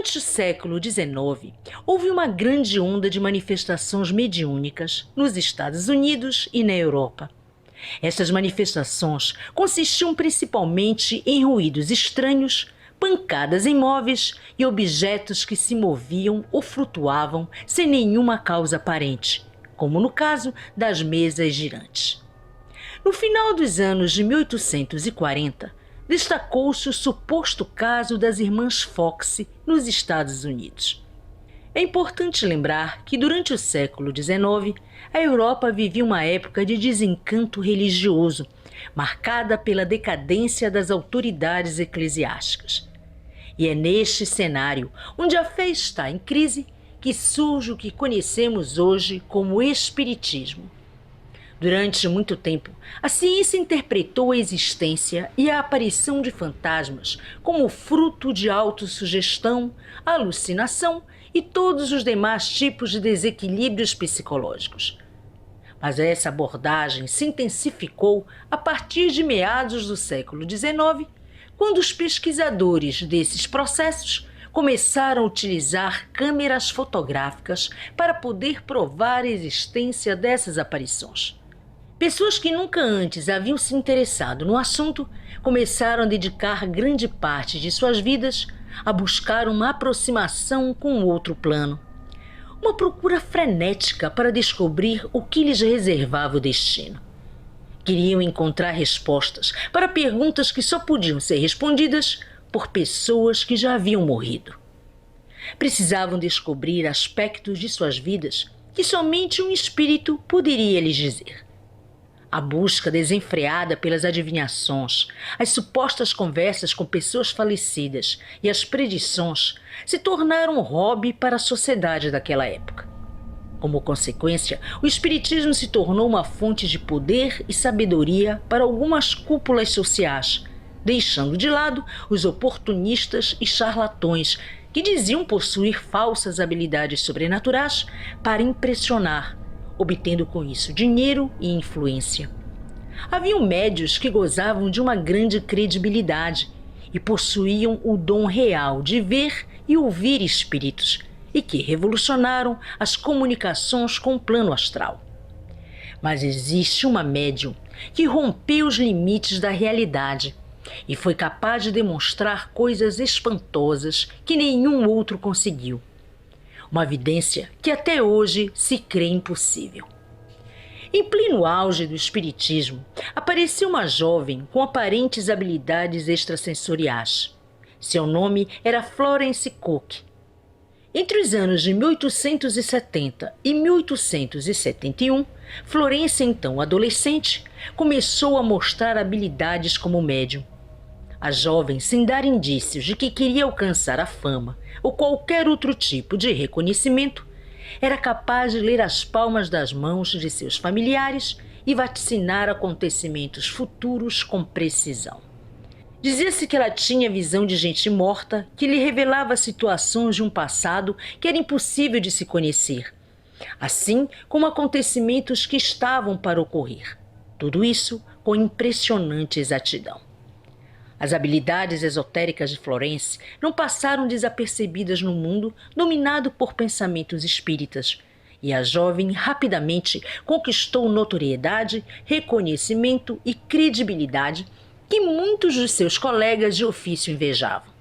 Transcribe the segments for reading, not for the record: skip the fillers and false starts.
Durante o século XIX, houve uma grande onda de manifestações mediúnicas nos Estados Unidos e na Europa. Essas manifestações consistiam principalmente em ruídos estranhos, pancadas em móveis e objetos que se moviam ou flutuavam sem nenhuma causa aparente, como no caso das mesas girantes. No final dos anos de 1840, destacou-se o suposto caso das irmãs Fox nos Estados Unidos. É importante lembrar que durante o século XIX, a Europa vivia uma época de desencanto religioso, marcada pela decadência das autoridades eclesiásticas. E é neste cenário, onde a fé está em crise, que surge o que conhecemos hoje como Espiritismo. Durante muito tempo, a ciência interpretou a existência e a aparição de fantasmas como fruto de autossugestão, alucinação e todos os demais tipos de desequilíbrios psicológicos. Mas essa abordagem se intensificou a partir de meados do século XIX, quando os pesquisadores desses processos começaram a utilizar câmeras fotográficas para poder provar a existência dessas aparições. Pessoas que nunca antes haviam se interessado no assunto começaram a dedicar grande parte de suas vidas a buscar uma aproximação com o outro plano. Uma procura frenética para descobrir o que lhes reservava o destino. Queriam encontrar respostas para perguntas que só podiam ser respondidas por pessoas que já haviam morrido. Precisavam descobrir aspectos de suas vidas que somente um espírito poderia lhes dizer. A busca desenfreada pelas adivinhações, as supostas conversas com pessoas falecidas e as predições se tornaram um hobby para a sociedade daquela época. Como consequência, o espiritismo se tornou uma fonte de poder e sabedoria para algumas cúpulas sociais, deixando de lado os oportunistas e charlatões que diziam possuir falsas habilidades sobrenaturais para impressionar, obtendo com isso dinheiro e influência. Haviam médiuns que gozavam de uma grande credibilidade e possuíam o dom real de ver e ouvir espíritos e que revolucionaram as comunicações com o plano astral. Mas existe uma médium que rompeu os limites da realidade e foi capaz de demonstrar coisas espantosas que nenhum outro conseguiu. Uma evidência que até hoje se crê impossível. Em pleno auge do espiritismo, apareceu uma jovem com aparentes habilidades extrasensoriais. Seu nome era Florence Cook. Entre os anos de 1870 e 1871, Florence, então adolescente, começou a mostrar habilidades como médium. A jovem, sem dar indícios de que queria alcançar a fama ou qualquer outro tipo de reconhecimento, era capaz de ler as palmas das mãos de seus familiares e vaticinar acontecimentos futuros com precisão. Dizia-se que ela tinha visão de gente morta que lhe revelava situações de um passado que era impossível de se conhecer, assim como acontecimentos que estavam para ocorrer. Tudo isso com impressionante exatidão. As habilidades esotéricas de Florence não passaram desapercebidas no mundo dominado por pensamentos espíritas, e a jovem rapidamente conquistou notoriedade, reconhecimento e credibilidade que muitos de seus colegas de ofício invejavam.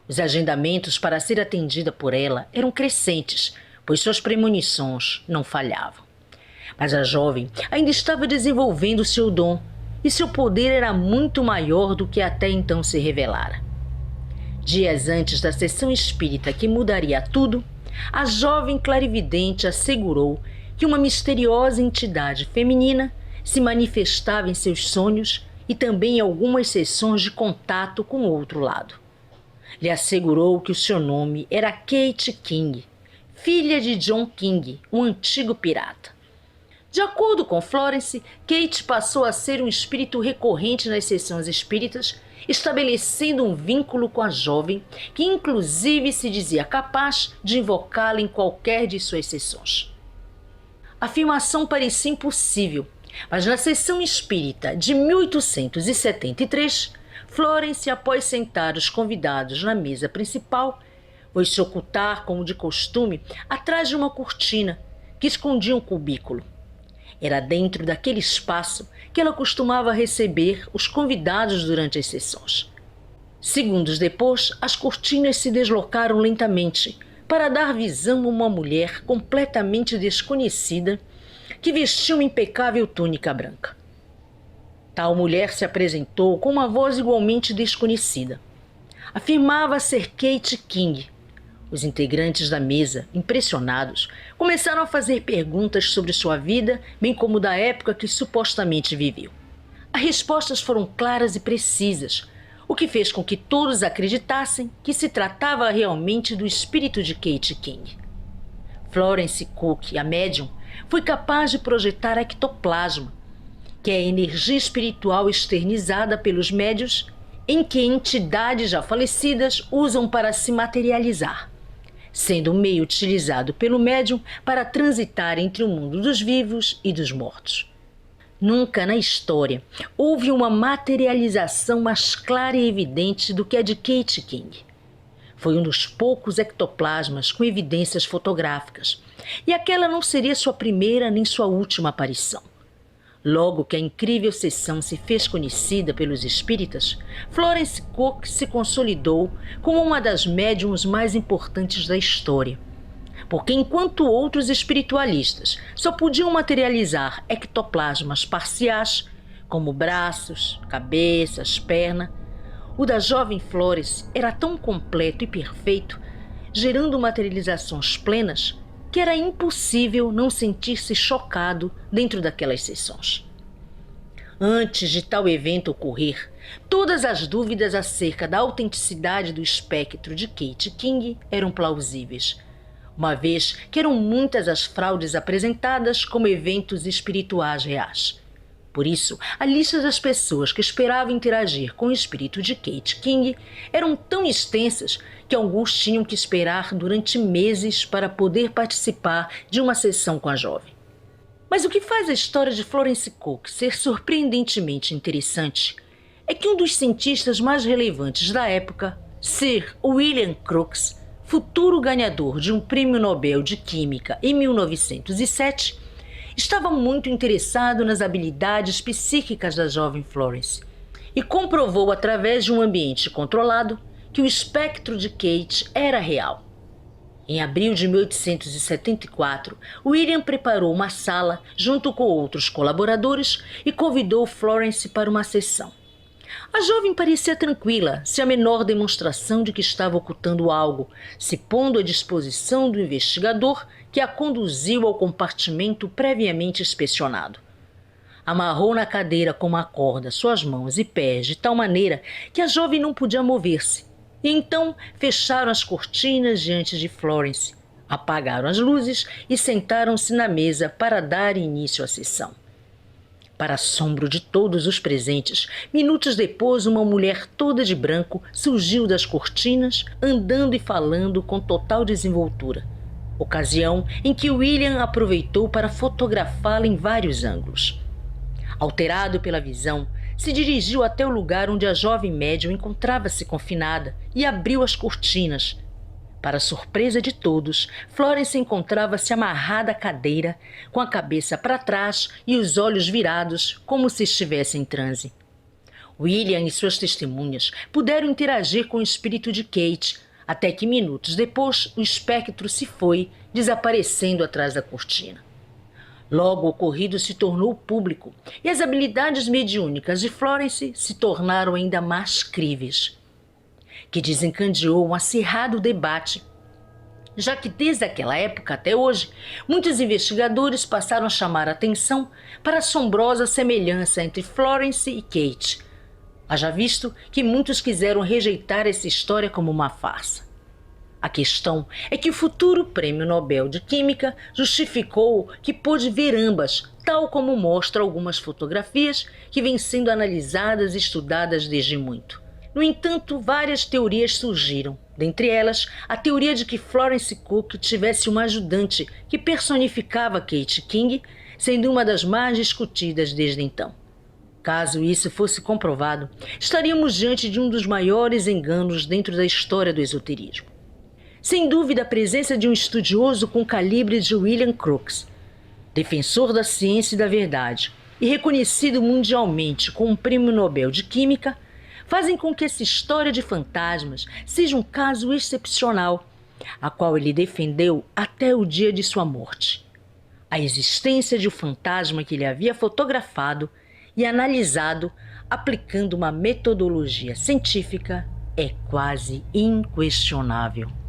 Os agendamentos para ser atendida por ela eram crescentes, pois suas premonições não falhavam. Mas a jovem ainda estava desenvolvendo seu dom, e seu poder era muito maior do que até então se revelara. Dias antes da sessão espírita que mudaria tudo, a jovem clarividente assegurou que uma misteriosa entidade feminina se manifestava em seus sonhos e também em algumas sessões de contato com o outro lado. Lhe assegurou que o seu nome era Kate King, filha de John King, um antigo pirata. De acordo com Florence, Kate passou a ser um espírito recorrente nas sessões espíritas, estabelecendo um vínculo com a jovem, que inclusive se dizia capaz de invocá-la em qualquer de suas sessões. A afirmação parecia impossível, mas na sessão espírita de 1873, Florence, após sentar os convidados na mesa principal, Foi se ocultar, como de costume, atrás de uma cortina que escondia um cubículo. Era dentro daquele espaço que ela costumava receber os convidados durante as sessões. Segundos depois, as cortinas se deslocaram lentamente para dar visão a uma mulher completamente desconhecida que vestia uma impecável túnica branca. Tal mulher se apresentou com uma voz igualmente desconhecida. Afirmava ser Kate King. Os integrantes da mesa, impressionados, começaram a fazer perguntas sobre sua vida, bem como da época que supostamente viveu. As respostas foram claras e precisas, o que fez com que todos acreditassem que se tratava realmente do espírito de Kate King. Florence Cook, a médium, foi capaz de projetar ectoplasma, que é a energia espiritual externizada pelos médiuns em que entidades já falecidas usam para se materializar, sendo um meio utilizado pelo médium para transitar entre o mundo dos vivos e dos mortos. Nunca na história houve uma materialização mais clara e evidente do que a de Kate King. Foi um dos poucos ectoplasmas com evidências fotográficas, e aquela não seria sua primeira nem sua última aparição. Logo que a incrível sessão se fez conhecida pelos espíritas, Florence Cook se consolidou como uma das médiums mais importantes da história. Porque enquanto outros espiritualistas só podiam materializar ectoplasmas parciais, como braços, cabeças, pernas, o da jovem Florence era tão completo e perfeito, gerando materializações plenas, que era impossível não sentir-se chocado dentro daquelas sessões. Antes de tal evento ocorrer, todas as dúvidas acerca da autenticidade do espectro de Kate King eram plausíveis, uma vez que eram muitas as fraudes apresentadas como eventos espirituais reais. Por isso, a lista das pessoas que esperavam interagir com o espírito de Kate King eram tão extensas que alguns tinham que esperar durante meses para poder participar de uma sessão com a jovem. Mas o que faz a história de Florence Cook ser surpreendentemente interessante é que um dos cientistas mais relevantes da época, Sir William Crookes, futuro ganhador de um prêmio Nobel de Química em 1907, estava muito interessado nas habilidades psíquicas da jovem Florence e comprovou através de um ambiente controlado que o espectro de Kate era real. Em abril de 1874, William preparou uma sala junto com outros colaboradores e convidou Florence para uma sessão. A jovem parecia tranquila, sem a menor demonstração de que estava ocultando algo, se pondo à disposição do investigador que a conduziu ao compartimento previamente inspecionado. Amarrou na cadeira com uma corda suas mãos e pés de tal maneira que a jovem não podia mover-se. E então fecharam as cortinas diante de Florence, apagaram as luzes e sentaram-se na mesa para dar início à sessão. Para assombro de todos os presentes, minutos depois uma mulher toda de branco surgiu das cortinas, andando e falando com total desenvoltura, ocasião em que William aproveitou para fotografá-la em vários ângulos. Alterado pela visão, se dirigiu até o lugar onde a jovem médium encontrava-se confinada e abriu as cortinas. Para surpresa de todos, Florence encontrava-se amarrada à cadeira, com a cabeça para trás e os olhos virados, como se estivesse em transe. William e suas testemunhas puderam interagir com o espírito de Kate, até que minutos depois o espectro se foi, desaparecendo atrás da cortina. Logo o ocorrido se tornou público e as habilidades mediúnicas de Florence se tornaram ainda mais críveis, que desencadeou um acirrado debate, já que desde aquela época até hoje, muitos investigadores passaram a chamar a atenção para a assombrosa semelhança entre Florence e Kate. Haja visto que muitos quiseram rejeitar essa história como uma farsa. A questão é que o futuro Prêmio Nobel de Química justificou que pôde ver ambas, tal como mostram algumas fotografias que vêm sendo analisadas e estudadas desde muito. No entanto, várias teorias surgiram, dentre elas a teoria de que Florence Cook tivesse uma ajudante que personificava Kate King, sendo uma das mais discutidas desde então. Caso isso fosse comprovado, estaríamos diante de um dos maiores enganos dentro da história do esoterismo. Sem dúvida, a presença de um estudioso com o calibre de William Crookes, defensor da ciência e da verdade, e reconhecido mundialmente com um prêmio Nobel de Química, fazem com que essa história de fantasmas seja um caso excepcional, a qual ele defendeu até o dia de sua morte. A existência de um fantasma que ele havia fotografado e analisado aplicando uma metodologia científica é quase inquestionável.